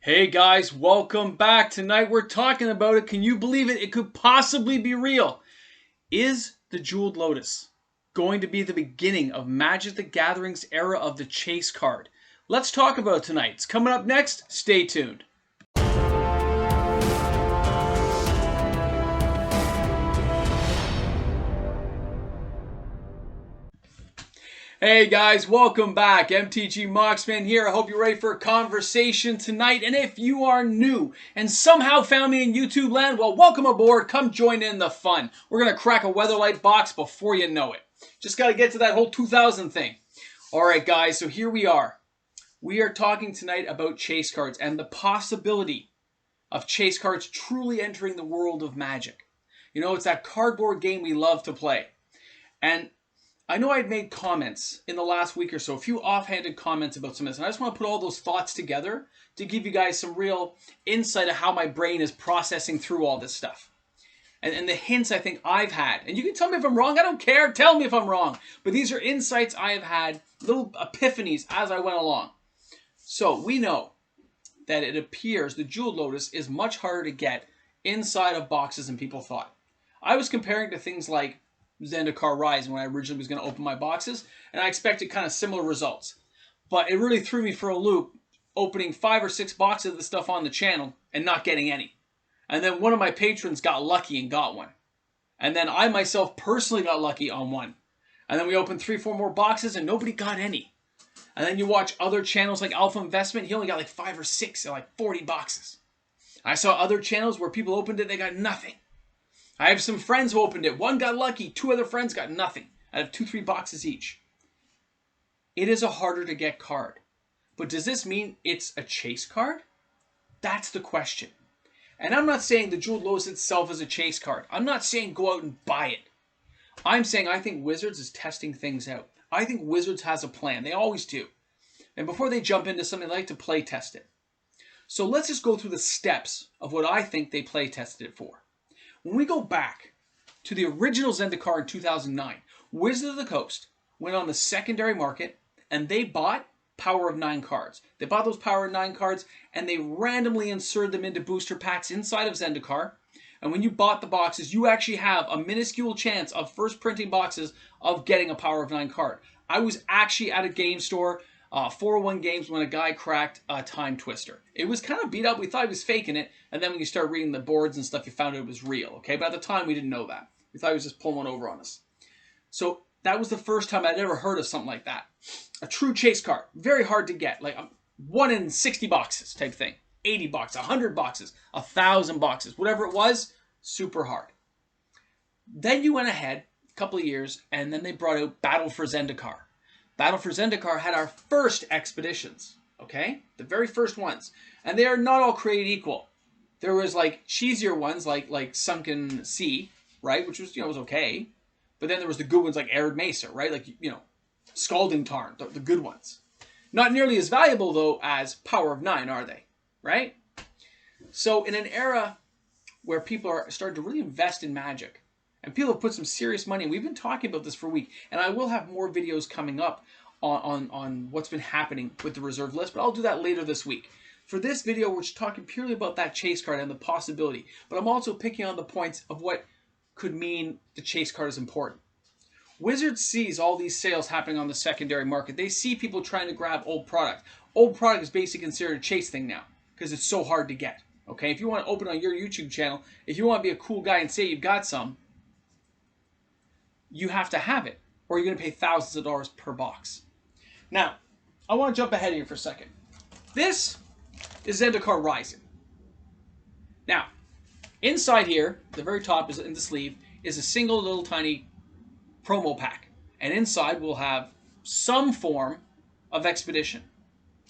Hey guys, welcome back. Tonight we're talking about it. Can you believe it? It could possibly be real. Is the Jeweled Lotus going to be the beginning of Magic the Gathering's era of the chase card? Let's talk about it tonight. It's coming up next. Stay tuned. Hey guys, welcome back. MTG Moxman here. I hope you're ready for a conversation tonight. And if you are new and somehow found me in YouTube land, well, welcome aboard. Come join in the fun. We're going to crack a Weatherlight box before you know it. Just got to get to that whole 2000 thing. All right, guys, so here we are. We are talking tonight about chase cards and the possibility of chase cards truly entering the world of Magic. You know, it's that cardboard game we love to play. And I know I'd made comments in the last week or so, a few offhanded comments about some of this, and I just want to put all those thoughts together to give you guys some real insight of how my brain is processing through all this stuff. And the hints I think I've had. And you can tell me if I'm wrong, I don't care, tell me if I'm wrong. But these are insights I have had, little epiphanies as I went along. So we know that it appears the Jeweled Lotus is much harder to get inside of boxes than people thought. I was comparing to things like Zendikar Rise when I originally was going to open my boxes, and I expected kind of similar results. But it really threw me for a loop, opening 5 or 6 boxes of the stuff on the channel and not getting any. And then one of my patrons got lucky and got one. And then I myself personally got lucky on one. And then we opened 3 or 4 more boxes and nobody got any. And then you watch other channels like Alpha Investment, he only got like 5 or 6 in like 40 boxes. I saw other channels where people opened it, they got nothing. I have some friends who opened it. One got lucky. 2 other friends got nothing out of 2-3 boxes each. It is a harder to get card. But does this mean it's a chase card? That's the question. And I'm not saying the Jeweled Lotus itself is a chase card. I'm not saying go out and buy it. I'm saying I think Wizards is testing things out. I think Wizards has a plan. They always do. And before they jump into something, they like to play test it. So let's just go through the steps of what I think they play tested it for. When we go back to the original Zendikar in 2009, Wizards of the Coast went on the secondary market and they bought Power of 9 cards. They bought those Power of 9 cards and they randomly inserted them into booster packs inside of Zendikar. And when you bought the boxes, you actually have a minuscule chance of first printing boxes of getting a Power of 9 card. I was actually at a game store, 401 Games, when a guy cracked a Time Twister. It was kind of beat up. We thought he was faking it. And then when you start reading the boards and stuff, you found it was real. Okay, but at the time, we didn't know that. We thought he was just pulling one over on us. So that was the first time I'd ever heard of something like that. A true chase card. Very hard to get. Like 1 in 60 boxes type thing. 80 boxes, 100 boxes, 1,000 boxes. Whatever it was, super hard. Then you went ahead a couple of years, and then they brought out Battle for Zendikar. Battle for Zendikar had our first expeditions, okay? The very first ones. And they are not all created equal. There was like cheesier ones like Sunken Sea, right? Which was, was okay. But then there was the good ones like Arid Mesa, right? Like, Scalding Tarn, the good ones. Not nearly as valuable, though, as Power of 9, are they? Right? So in an era where people are starting to really invest in Magic, and people have put some serious money, and we've been talking about this for a week, and I will have more videos coming up on what's been happening with the reserve list, but I'll do that later this week. For this video, we're just talking purely about that chase card and the possibility, but I'm also picking on the points of what could mean the chase card is important. Wizards sees all these sales happening on the secondary market. They see people trying to grab old product. Old product is basically considered a chase thing now because it's so hard to get. Okay, if you want to open on your YouTube channel, if you want to be a cool guy and say you've got some, you have to have it, or you're going to pay thousands of dollars per box. Now, I want to jump ahead here for a second. This is Zendikar Rising. Now, inside here, the very top is in the sleeve, is a single little tiny promo pack. And inside we'll have some form of expedition.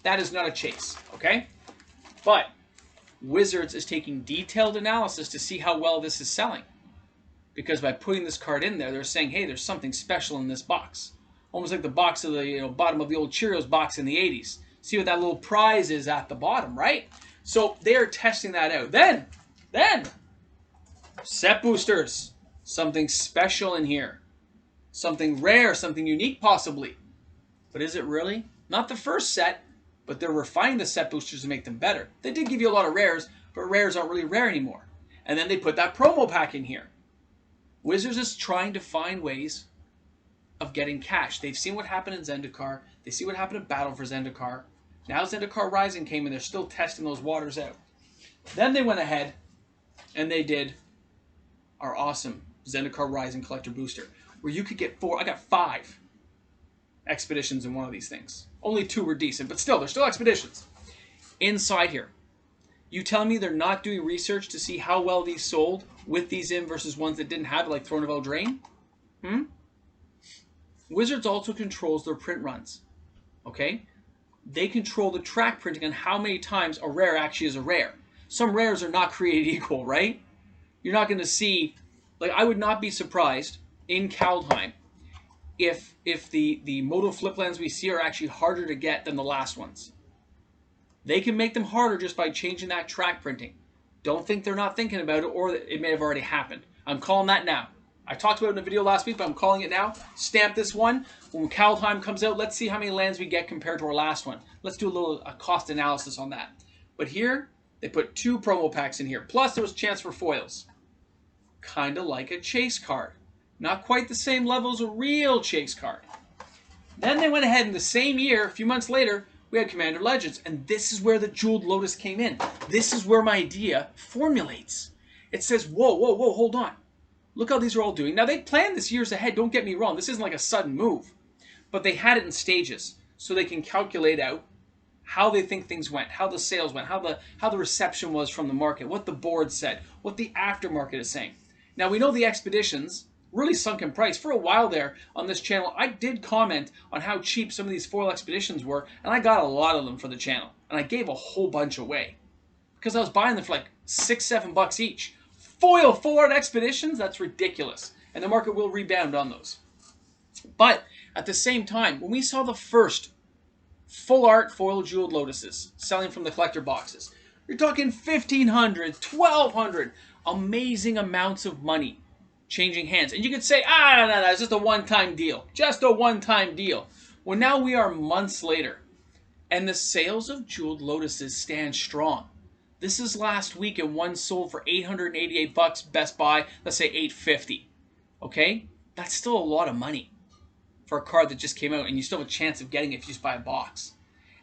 That is not a chase, okay? But Wizards is taking detailed analysis to see how well this is selling. Because by putting this card in there, they're saying, hey, there's something special in this box. Almost like the box of the bottom of the old Cheerios box in the 80s. See what that little prize is at the bottom, right? So they are testing that out. Then, set boosters. Something special in here. Something rare, something unique possibly. But is it really? Not the first set. but they're refining the set boosters to make them better. They did give you a lot of rares, but rares aren't really rare anymore. And then they put that promo pack in here. Wizards is trying to find ways of getting cash. They've seen what happened in Zendikar. They see what happened in Battle for Zendikar. Now Zendikar Rising came and they're still testing those waters out. Then they went ahead and they did our awesome Zendikar Rising Collector Booster, where you could get 4, I got 5 expeditions in one of these things. Only 2 were decent, but still, they're still expeditions. Inside here, you telling me they're not doing research to see how well these sold with these in versus ones that didn't have it, like Throne of Eldraine? Wizards also controls their print runs, okay? They control the track printing on how many times a rare actually is a rare. Some rares are not created equal, right? You're not going to see, like, I would not be surprised in Kaldheim if the modal flip lands we see are actually harder to get than the last ones. They can make them harder just by changing that track printing. Don't think they're not thinking about it, or it may have already happened. I'm calling that now. I talked about it in a video last week, but I'm calling it now. Stamp this one. When Kaldheim comes out, let's see how many lands we get compared to our last one. Let's do a cost analysis on that. But here, they put 2 promo packs in here. Plus, there was a chance for foils. Kind of like a chase card. Not quite the same level as a real chase card. Then they went ahead in the same year, a few months later, we had Commander Legends. And this is where the Jeweled Lotus came in. This is where my idea formulates. It says, whoa, whoa, whoa, hold on. Look how these are all doing. Now, they planned this years ahead. Don't get me wrong. This isn't like a sudden move. But they had it in stages so they can calculate out how they think things went, how the sales went, how the reception was from the market, what the board said, what the aftermarket is saying. Now, we know the expeditions really sunk in price. For a while there on this channel, I did comment on how cheap some of these foil expeditions were, and I got a lot of them for the channel. And I gave a whole bunch away because I was buying them for like $6, $7 each. Foil 4 expeditions? That's ridiculous. And the market will rebound on those. But at the same time, when we saw the first full art foil Jeweled Lotuses selling from the collector boxes, you're talking $1,500, $1,200, amazing amounts of money changing hands. And you could say, no, it's just a one-time deal. Just a one-time deal. Well, now we are months later, and the sales of Jeweled Lotuses stand strong. This is last week, and one sold for $888, Best Buy, let's say $850. Okay? That's still a lot of money for a card that just came out, and you still have a chance of getting it if you just buy a box.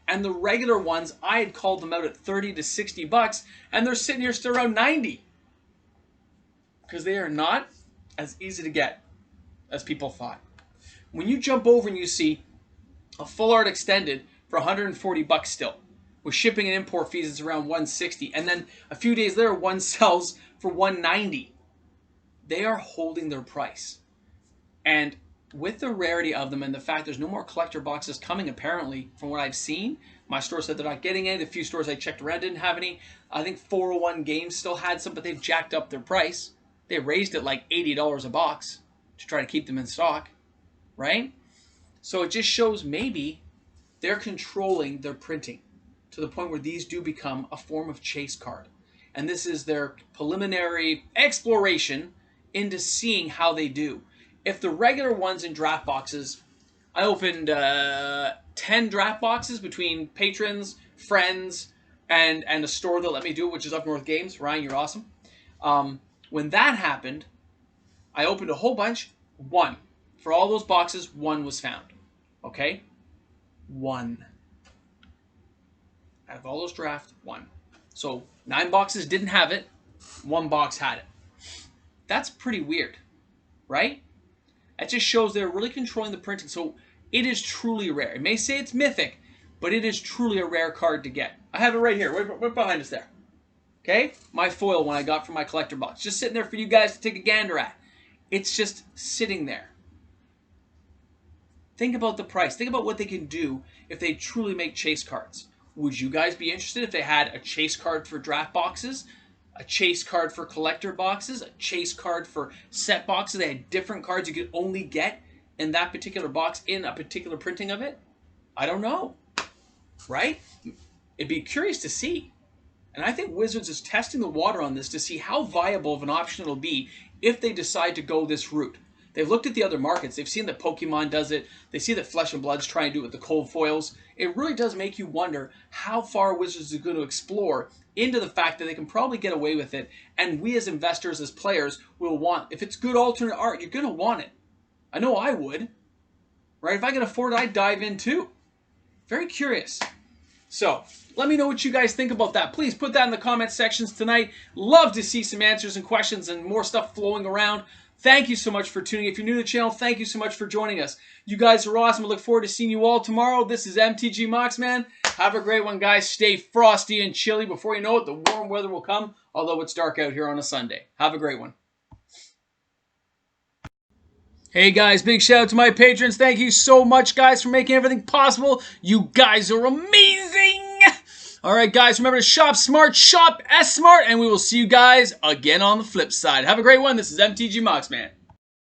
And the regular ones, I had called them out at $30 to $60, and they're sitting here still around $90. Because they are not as easy to get as people thought. When you jump over and you see a full art extended for $140 still, with shipping and import fees, it's around $160, and then a few days later, one sells for $190. They are holding their price. And with the rarity of them and the fact there's no more collector boxes coming, apparently, from what I've seen, my store said they're not getting any. The few stores I checked around didn't have any. I think 401 Games still had some, but they've jacked up their price. They raised it like $80 a box to try to keep them in stock, right? So it just shows maybe they're controlling their printing to the point where these do become a form of chase card. And this is their preliminary exploration into seeing how they do. If the regular ones in draft boxes, I opened 10 draft boxes between patrons, friends, and a store that let me do it, which is Up North Games. Ryan, you're awesome. When that happened, I opened a whole bunch. 1. For all those boxes, 1 was found. Okay? 1. Out of all those drafts, 1. So 9 boxes didn't have it. 1 box had it. That's pretty weird, right? That just shows they're really controlling the printing. So it is truly rare. It may say it's mythic, but it is truly a rare card to get. I have it right here. Right behind us there. Okay? My foil one I got from my collector box. Just sitting there for you guys to take a gander at. It's just sitting there. Think about the price. Think about what they can do if they truly make chase cards. Would you guys be interested if they had a chase card for draft boxes, a chase card for collector boxes, a chase card for set boxes? They had different cards you could only get in that particular box in a particular printing of it? I don't know. Right? It'd be curious to see. And I think Wizards is testing the water on this to see how viable of an option it'll be if they decide to go this route. They've looked at the other markets. They've seen that Pokemon does it. They see that Flesh and Blood's trying to do it with the cold foils. It really does make you wonder how far Wizards is going to explore into the fact that they can probably get away with it. And we as investors, as players, will want, if it's good alternate art, you're going to want it. I know I would. Right? If I can afford it, I'd dive in too. Very curious. So, let me know what you guys think about that. Please put that in the comment sections tonight. Love to see some answers and questions and more stuff flowing around. Thank you so much for tuning in. If you're new to the channel, thank you so much for joining us. You guys are awesome. I look forward to seeing you all tomorrow. This is MTG Moxman. Have a great one, guys. Stay frosty and chilly. Before you know it, the warm weather will come, although it's dark out here on a Sunday. Have a great one. Hey guys, big shout out to my patrons. Thank you so much, guys, for making everything possible. You guys are amazing. All right, guys, remember to shop smart, shop S-smart, and we will see you guys again on the flip side. Have a great one. This is MTG Moxman.